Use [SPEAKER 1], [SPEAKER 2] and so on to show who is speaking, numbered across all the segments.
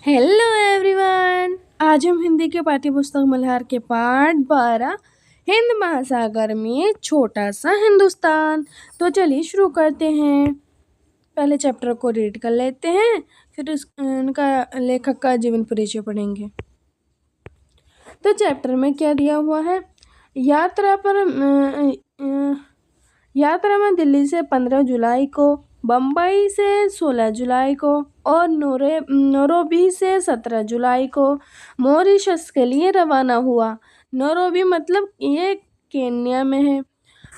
[SPEAKER 1] Hello everyone. आज हम हिंदी के पाठ्य पुस्तक मल्हार के पाठ 12 हिंद महासागर में छोटा सा हिंदुस्तान। तो चलिए शुरू करते हैं। पहले चैप्टर को रीड कर लेते हैं, फिर उनका लेखक का जीवन परिचय पढ़ेंगे। तो चैप्टर में क्या दिया हुआ है। यात्रा में दिल्ली से 15 जुलाई को, बम्बई से 16 जुलाई को और नैरोबी से 17 जुलाई को मॉरिशस के लिए रवाना हुआ। नैरोबी मतलब ये केन्या में है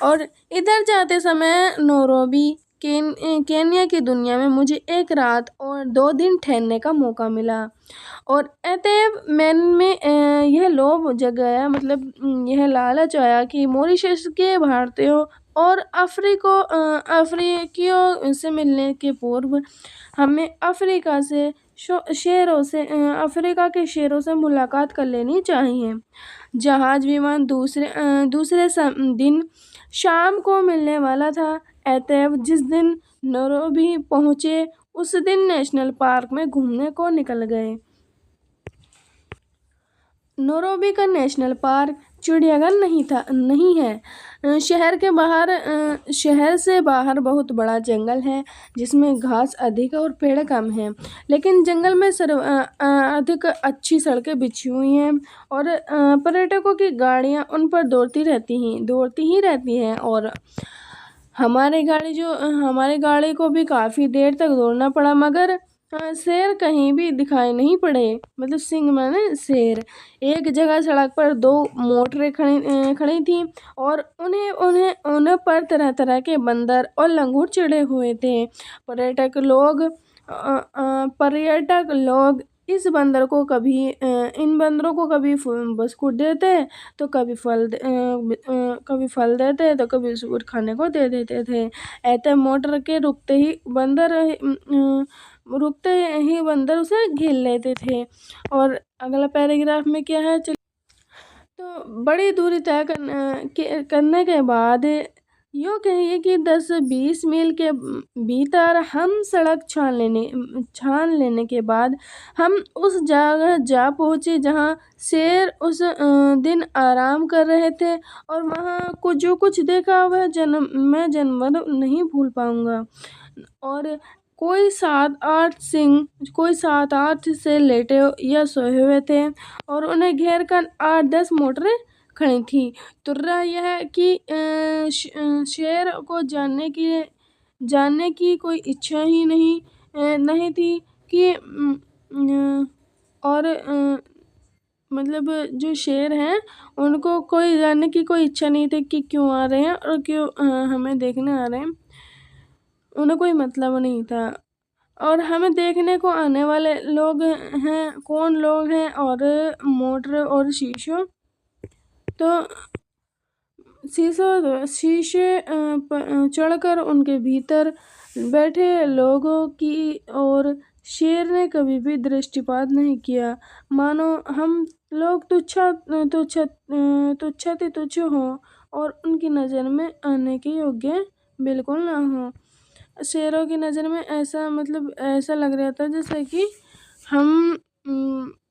[SPEAKER 1] और इधर जाते समय नैरोबी केन्या की दुनिया में मुझे 1 रात और 2 दिन ठहरने का मौका मिला और अतएव मन में यह लोभ जग गया, मतलब यह लालच आया कि मॉरिशस के भारतीयों और अफ्रीकियों से मिलने के पूर्व हमें अफ्रीका के शेरों से मुलाकात कर लेनी चाहिए। जहाज विमान दूसरे दिन शाम को मिलने वाला था। अतएव जिस दिन नैरोबी पहुँचे उस दिन नेशनल पार्क में घूमने को निकल गए। नैरोबी का नेशनल पार्क चिड़ियाघर नहीं है। शहर से बाहर बहुत बड़ा जंगल है जिसमें घास अधिक और पेड़ कम हैं, लेकिन जंगल में अधिक अच्छी सड़कें बिछी हुई हैं और पर्यटकों की गाड़ियां उन पर दौड़ती ही रहती हैं। और हमारी गाड़ी को भी काफ़ी देर तक दौड़ना पड़ा, मगर शेर कहीं भी दिखाई नहीं पड़े। मतलब सिंह माने शेर। एक जगह सड़क पर 2 मोटरें खड़ी थीं और उन्हें पर तरह तरह के बंदर और लंगूर चढ़े हुए थे। पर्यटक लोग इन बंदरों को कभी बिस्कुट देते तो कभी फल देते तो कभी बिस्कुट खाने को दे देते थे। ऐसे मोटर के रुकते ही बंदर उसे घेर लेते थे। और अगला पैराग्राफ में क्या है, तो बड़ी दूरी तय करने के बाद यूँ कहिए कि 10-20 मील के भीतर हम सड़क छान लेने के बाद हम उस जगह जा पहुँचे जहाँ शेर उस दिन आराम कर रहे थे और वहाँ जो कुछ देखा वह मैं जन्मभर नहीं भूल पाऊँगा। और कोई 7-8 से लेटे या सोए हुए थे और उन्हें घेर कर 8-10 मोटरें खड़ी थी। तुर्रा यह है कि शेर को जानने की कोई इच्छा ही नहीं थी कि और मतलब जो शेर हैं उनको कोई जानने की कोई इच्छा नहीं थी कि क्यों आ रहे हैं और क्यों हमें देखने आ रहे हैं। उन्हें कोई मतलब नहीं था। और हमें देखने को आने वाले लोग हैं, कौन लोग हैं, और मोटर और शीशे शीशे चढ़कर उनके भीतर बैठे लोगों की और शेर ने कभी भी दृष्टिपात नहीं किया, मानो हम लोग तुच्छ हों और उनकी नज़र में आने के योग्य बिल्कुल ना हो। शेरों की नज़र में ऐसा लग रहा था जैसे कि हम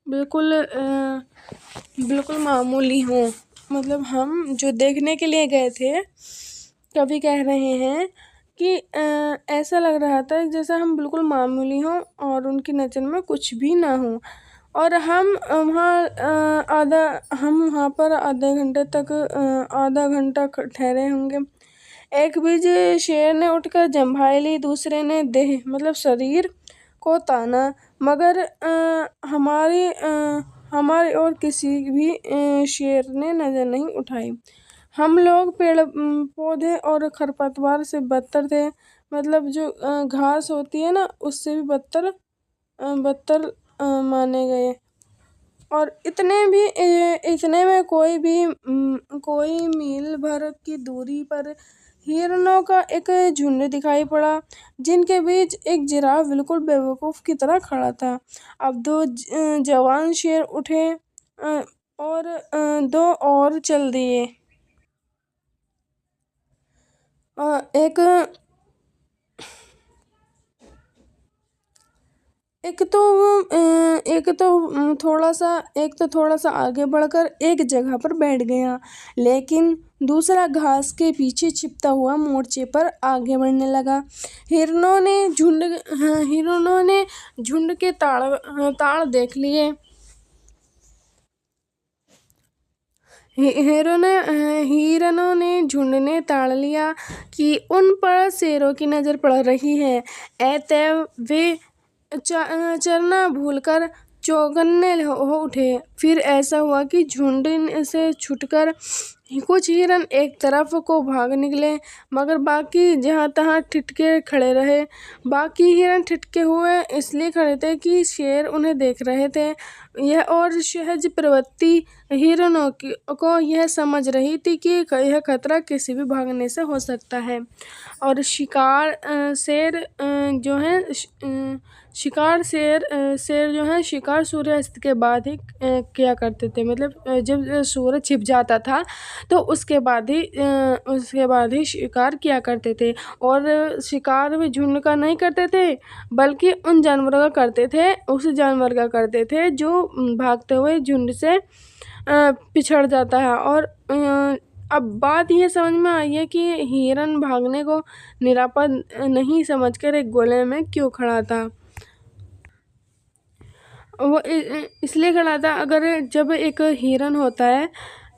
[SPEAKER 1] बिल्कुल मामूली हों। मतलब हम जो देखने के लिए गए थे, कभी कह रहे हैं कि ऐसा लग रहा था जैसा हम बिल्कुल मामूली हों और उनकी नज़र में कुछ भी ना हो। और हम वहाँ पर आधा घंटा ठहरे होंगे। एक बीच शेर ने उठकर जम्भाई ली, दूसरे ने देह मतलब शरीर को ताना, मगर हमारी और किसी भी शेर ने नज़र नहीं उठाई। हम लोग पेड़ पौधे और खरपतवार से बदतर थे, मतलब जो घास होती है ना उससे भी बदतर माने गए। और इतने में कोई मील भर की दूरी पर हिरणों का एक झुंड दिखाई पड़ा, जिनके बीच एक जिराफ बिल्कुल बेवकूफ़ की तरह खड़ा था। अब 2 जवान शेर उठे और 2 और चल दिए। एक तो थोड़ा सा आगे बढ़कर एक जगह पर बैठ गया, लेकिन दूसरा घास के पीछे छिपता हुआ मोर्चे पर आगे बढ़ने लगा। हिरणों ने झुंड के ताड़ देख लिए। हिरणों ने झुंड ने ताड़ लिया कि उन पर शेरों की नजर पड़ रही है। अतएव वे चरना भूलकर चौकन्ने हो उठे। फिर ऐसा हुआ कि झुंड से छूटकर कुछ हिरन एक तरफ को भाग निकले, मगर बाकी जहाँ तहाँ ठिठके खड़े रहे। बाकी हिरन ठिठके हुए इसलिए खड़े थे कि शेर उन्हें देख रहे थे। यह और सहज प्रवृत्ति हिरणों को यह समझ रही थी कि यह खतरा किसी भी भागने से हो सकता है। और शेर जो है शिकार सूर्यास्त के बाद ही किया करते थे। मतलब जब सूरज छिप जाता था तो उसके बाद ही शिकार किया करते थे। और शिकार भी झुंड का नहीं करते थे, बल्कि उन जानवरों का करते थे, उस जानवर का करते थे जो भागते हुए झुंड से पिछड़ जाता है। और अब बात ये समझ में आई है कि हिरन भागने को निरापद नहीं समझकर एक गोले में क्यों खड़ा था। वो इसलिए खड़ा था, अगर जब एक हिरन होता है,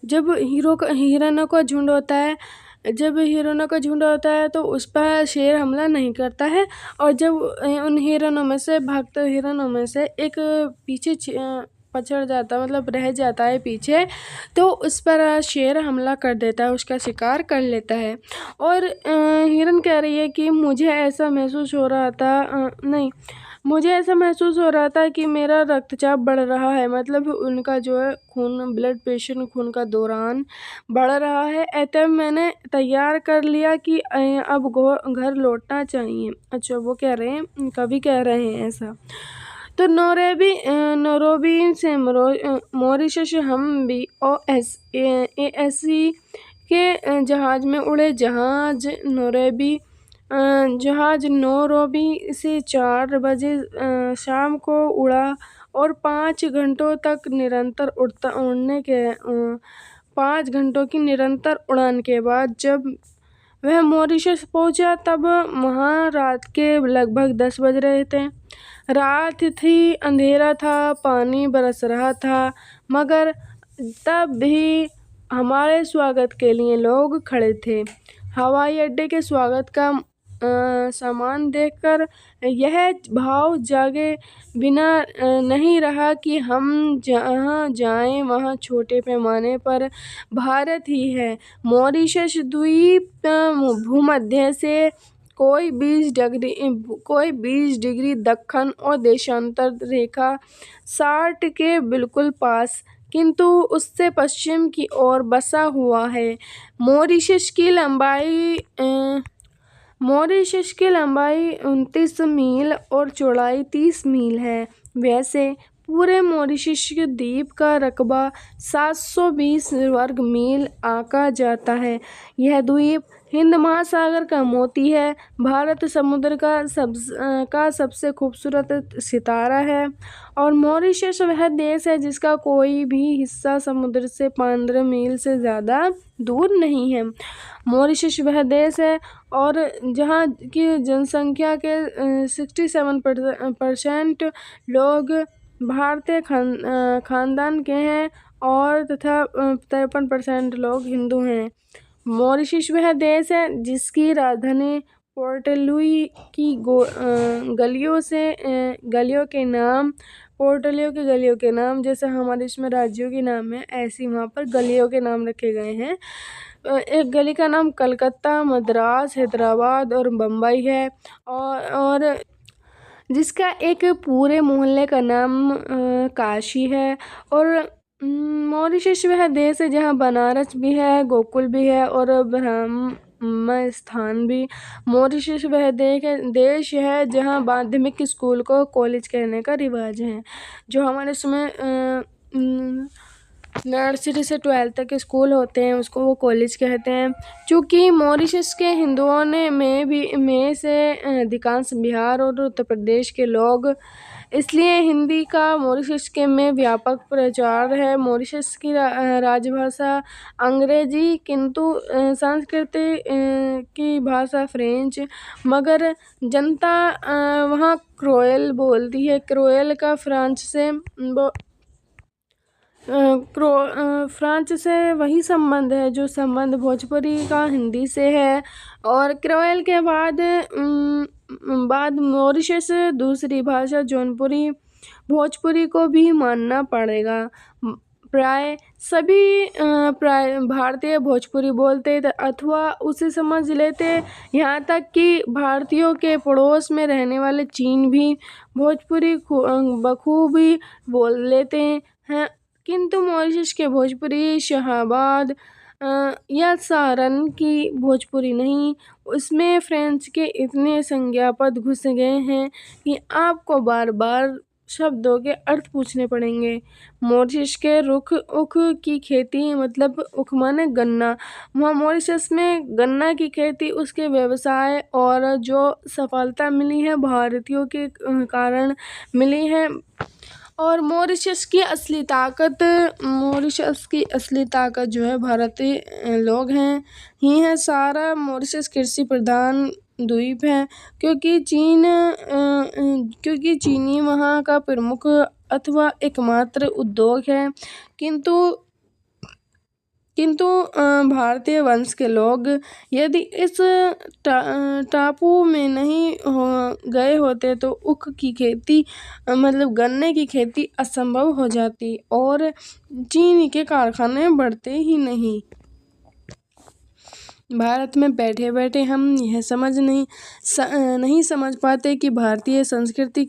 [SPEAKER 1] जब हिरणों का झुंड होता है, जब हिरणों का झुंड होता है तो उस पर शेर हमला नहीं करता है। और जब उन हिरणों में से भागते हिरणों में से एक पीछे पछड़ जाता, मतलब रह जाता है पीछे, तो उस पर शेर हमला कर देता है, उसका शिकार कर लेता है। और हिरन कह रही है कि मुझे ऐसा महसूस हो रहा था कि मेरा रक्तचाप बढ़ रहा है। मतलब उनका जो है ब्लड प्रेशर, खून का दौरान बढ़ रहा है। अतः मैंने तैयार कर लिया कि अब घर लौटना चाहिए। अच्छा, वो कह रहे हैं, कभी कह रहे हैं ऐसा। तो नैरोबी से मॉरिशस हम BOSAC के जहाज में उड़े। जहाज नैरोबी से 4 बजे शाम को उड़ा और 5 घंटों तक निरंतर 5 घंटों की निरंतर उड़ान के बाद जब वह मॉरिशस पहुंचा, तब वहाँ रात के लगभग 10 बज रहे थे। रात थी, अंधेरा था, पानी बरस रहा था, मगर तब भी हमारे स्वागत के लिए लोग खड़े थे। हवाई अड्डे के स्वागत का सामान देखकर यह भाव जागे बिना नहीं रहा कि हम जहाँ जाएं वहाँ छोटे पैमाने पर भारत ही है। मॉरिशस द्वीप भूमध्य से कोई 20 डिग्री दक्षिण और देशांतर रेखा 60 के बिल्कुल पास, किंतु उससे पश्चिम की ओर बसा हुआ है। मॉरिशस की लंबाई 29 मील और चौड़ाई 30 मील है। वैसे पूरे मॉरिशस द्वीप का रकबा 720 वर्ग मील आंका जाता है। यह द्वीप हिंद महासागर का मोती है, भारत समुद्र का सबसे खूबसूरत सितारा है। और मॉरिशस वह देश है जिसका कोई भी हिस्सा समुद्र से 15 मील से ज़्यादा दूर नहीं है। मॉरिशस वह देश है और जहाँ की जनसंख्या के 67% लोग भारतीय खानदान के हैं और तथा 53% लोग हिंदू हैं। मॉरिशस वह देश है जिसकी राजधानी पोर्ट लुई की गलियों के नाम जैसे हमारे इसमें राज्यों के नाम है, ऐसे वहाँ पर गलियों के नाम रखे गए हैं। एक गली का नाम कलकत्ता, मद्रास, हैदराबाद और बम्बई है, और जिसका एक पूरे मोहल्ले का नाम काशी है। और मॉरिशस वह देश है जहाँ बनारस भी है, गोकुल भी है और ब्रह्म स्थान भी। मॉरिशस वह देश है जहाँ माध्यमिक स्कूल को कॉलेज कहने का रिवाज है। जो हमारे इसमें नर्सरी से 12th तक के स्कूल होते हैं उसको वो कॉलेज कहते हैं। चूँकि मॉरिशस के हिंदुओं में से अधिकांश बिहार और उत्तर प्रदेश के लोग इसलिए हिंदी का मॉरिशस के में व्यापक प्रचार है। मॉरिशस की राजभाषा अंग्रेजी, किंतु संस्कृति की भाषा फ्रेंच, मगर जनता वहाँ क्रोएल बोलती है। क्रोएल का फ्रांच से वही संबंध है जो संबंध भोजपुरी का हिंदी से है। और क्रोएल के बाद मॉरिशस दूसरी भाषा जौनपुरी भोजपुरी को भी मानना पड़ेगा। प्राय सभी भारतीय भोजपुरी बोलते अथवा उसे समझ लेते। यहाँ तक कि भारतीयों के पड़ोस में रहने वाले चीन भी भोजपुरी बखूबी बोल लेते हैं। किंतु मॉरिशस के भोजपुरी शाहाबाद या सारन की भोजपुरी नहीं, उसमें फ्रेंच के इतने संज्ञापद घुस गए हैं कि आपको बार बार शब्दों के अर्थ पूछने पड़ेंगे। मॉरिशस के ऊख की खेती, मतलब ऊख माने गन्ना, वहाँ मॉरिशस में गन्ना की खेती, उसके व्यवसाय और जो सफलता मिली है भारतीयों के कारण मिली है। और मॉरिशस की असली ताकत जो है भारतीय लोग हैं ही हैं। सारा मॉरिशस कृषि प्रधान द्वीप है, क्योंकि चीनी वहाँ का प्रमुख अथवा एकमात्र उद्योग है। किंतु भारतीय वंश के लोग यदि इस टापू में नहीं गए होते तो ऊख की खेती, मतलब गन्ने की खेती असंभव हो जाती और चीनी के कारखाने बढ़ते ही नहीं। भारत में बैठे बैठे हम यह नहीं समझ पाते कि भारतीय संस्कृति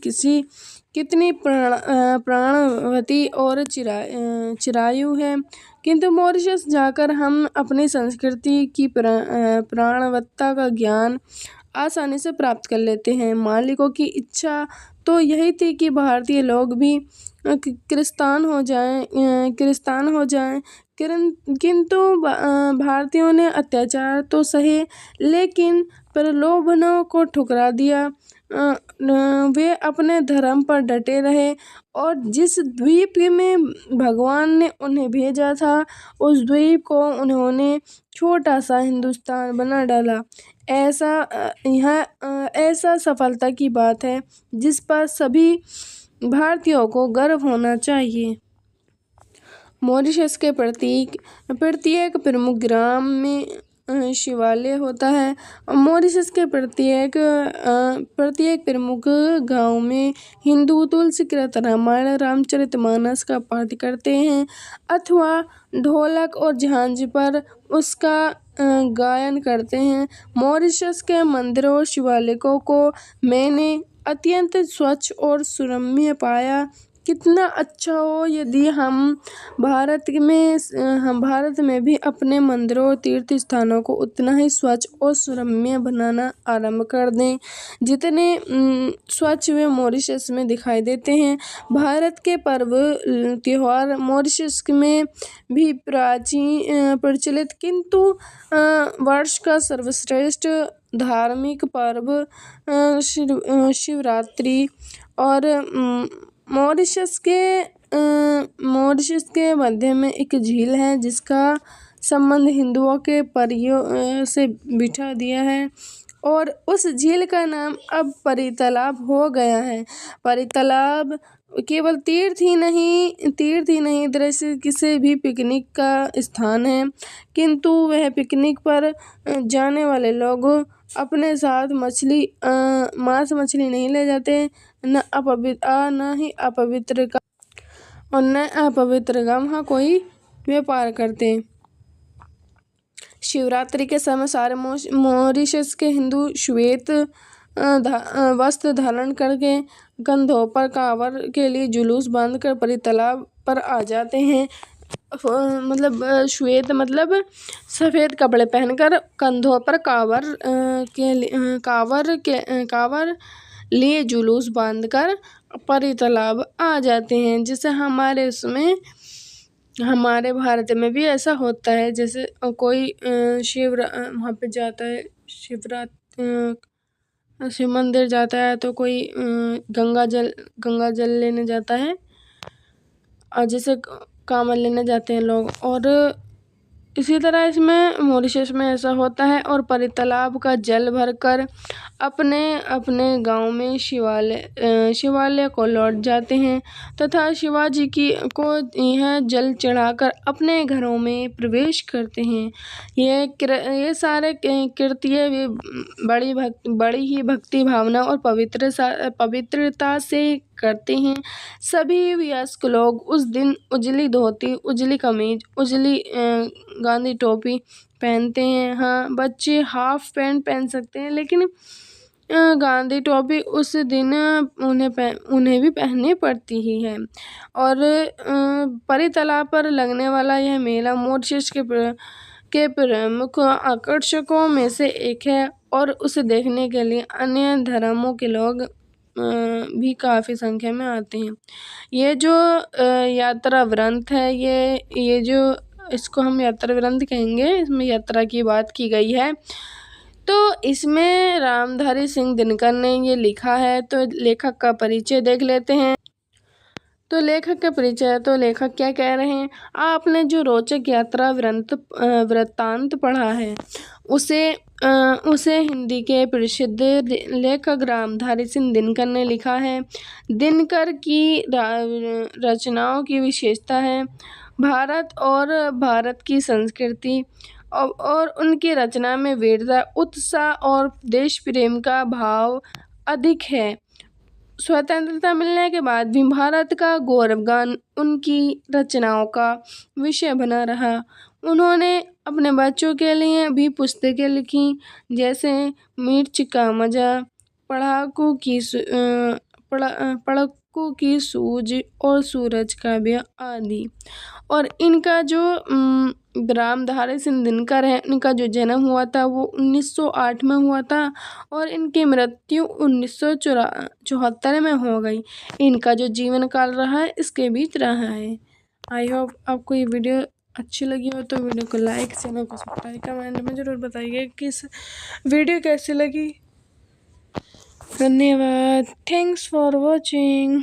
[SPEAKER 1] कितनी प्राणवती और चिरायु है। किंतु मॉरिशस जाकर हम अपनी संस्कृति की प्राणवत्ता का ज्ञान आसानी से प्राप्त कर लेते हैं। मालिकों की इच्छा तो यही थी कि भारतीय लोग भी क्रिस्तान हो जाएं, किंतु भारतीयों ने अत्याचार तो सहे, लेकिन प्रलोभनों को ठुकरा दिया। वे अपने धर्म पर डटे रहे और जिस द्वीप में भगवान ने उन्हें भेजा था, उस द्वीप को उन्होंने छोटा सा हिंदुस्तान बना डाला। ऐसा सफलता की बात है जिस पर सभी भारतीयों को गर्व होना चाहिए। मॉरिशस के प्रत्येक प्रमुख ग्राम में शिवालय होता है। मॉरिशस के प्रत्येक प्रमुख गांव में हिंदू तुलसी कृत रामायण रामचरितमानस का पाठ करते हैं अथवा ढोलक और झांझ पर उसका गायन करते हैं। मॉरिशस के मंदिरों और शिवालयों को मैंने अत्यंत स्वच्छ और सुरम्य पाया। कितना अच्छा हो यदि हम भारत में भी अपने मंदिरों और तीर्थ स्थानों को उतना ही स्वच्छ और सुरम्य बनाना आरंभ कर दें जितने स्वच्छ वे मॉरिशस में दिखाई देते हैं। भारत के पर्व त्योहार मॉरिशस में भी प्रचलित, किंतु वर्ष का सर्वश्रेष्ठ धार्मिक पर्व शिवरात्रि और मॉरिशस के मध्य में एक झील है जिसका संबंध हिंदुओं के परियों से बिठा दिया है और उस झील का नाम अब परी तालाब हो गया है। परी तालाब केवल तीर्थ ही नहीं दृश्य किसी भी पिकनिक का स्थान है, किंतु वह पिकनिक पर जाने वाले लोग अपने साथ मांस मछली नहीं ले जाते, न ही अपवित्र का वहाँ कोई व्यापार करते। शिवरात्रि के समय सारे मॉरिशस के हिंदू श्वेत वस्त्र धारण करके कंधों पर कांवर के लिए जुलूस बांधकर परी तालाब पर आ जाते हैं। मतलब श्वेत मतलब सफ़ेद कपड़े पहनकर कंधों पर कांवर लिए जुलूस बांधकर परी तालाब आ जाते हैं। जैसे हमारे भारत में भी ऐसा होता है, जैसे कोई वहाँ पे जाता है शिव मंदिर जाता है तो कोई गंगा जल लेने जाता है, और जैसे कांवड़ लेने जाते हैं लोग। और इसी तरह इसमें मॉरिशस में ऐसा होता है। और परितालाब का जल भरकर अपने अपने गांव में शिवालय को लौट जाते हैं तथा शिवाजी को यह जल चढ़ाकर अपने घरों में प्रवेश करते हैं। ये सारे कृत्य भी बड़ी ही भक्ति भावना और पवित्रता से करते हैं। सभी वयस्क लोग उस दिन उजली धोती, उजली कमीज, उजली गांधी टोपी पहनते हैं। हाँ, बच्चे हाफ पैंट पहन सकते हैं, लेकिन गांधी टोपी उस दिन उन्हें भी पहननी पड़ती ही है। और परितालाब पर लगने वाला यह मेला मॉरिशस के प्रमुख आकर्षकों में से एक है, और उसे देखने के लिए अन्य धर्मों के लोग भी काफ़ी संख्या में आते हैं। ये जो यात्रा वृंत है, ये जो इसको हम यात्रा वृंत कहेंगे, इसमें यात्रा की बात की गई है। तो इसमें रामधारी सिंह दिनकर ने ये लिखा है। तो लेखक का परिचय देख लेते हैं। तो लेखक का परिचय, तो लेखक क्या कह रहे हैं, आपने जो रोचक यात्रा वृत्तांत पढ़ा है उसे हिंदी के प्रसिद्ध लेखक रामधारी सिंह दिनकर ने लिखा है। दिनकर की रचनाओं की विशेषता है भारत और भारत की संस्कृति, और उनकी रचना में वीरता, उत्साह और देश प्रेम का भाव अधिक है। स्वतंत्रता मिलने के बाद भी भारत का गौरवगान उनकी रचनाओं का विषय बना रहा। उन्होंने अपने बच्चों के लिए भी पुस्तकें लिखी, जैसे मिर्च का मज़ा, पढ़ाकू की सूझ और सूरज का ब्याह आदि। और इनका जो रामधारी सिंह दिनकर है, इनका जो जन्म हुआ था वो 1908 में हुआ था, और इनकी मृत्यु 1974 में हो गई। इनका जो जीवन काल रहा है इसके बीच रहा है। आई होप आपको ये वीडियो अच्छी लगी हो तो वीडियो को लाइक, चैनल को सब्सक्राइब, कमेंट में ज़रूर बताइए कि इस वीडियो कैसी लगी। धन्यवाद। Thanks for watching.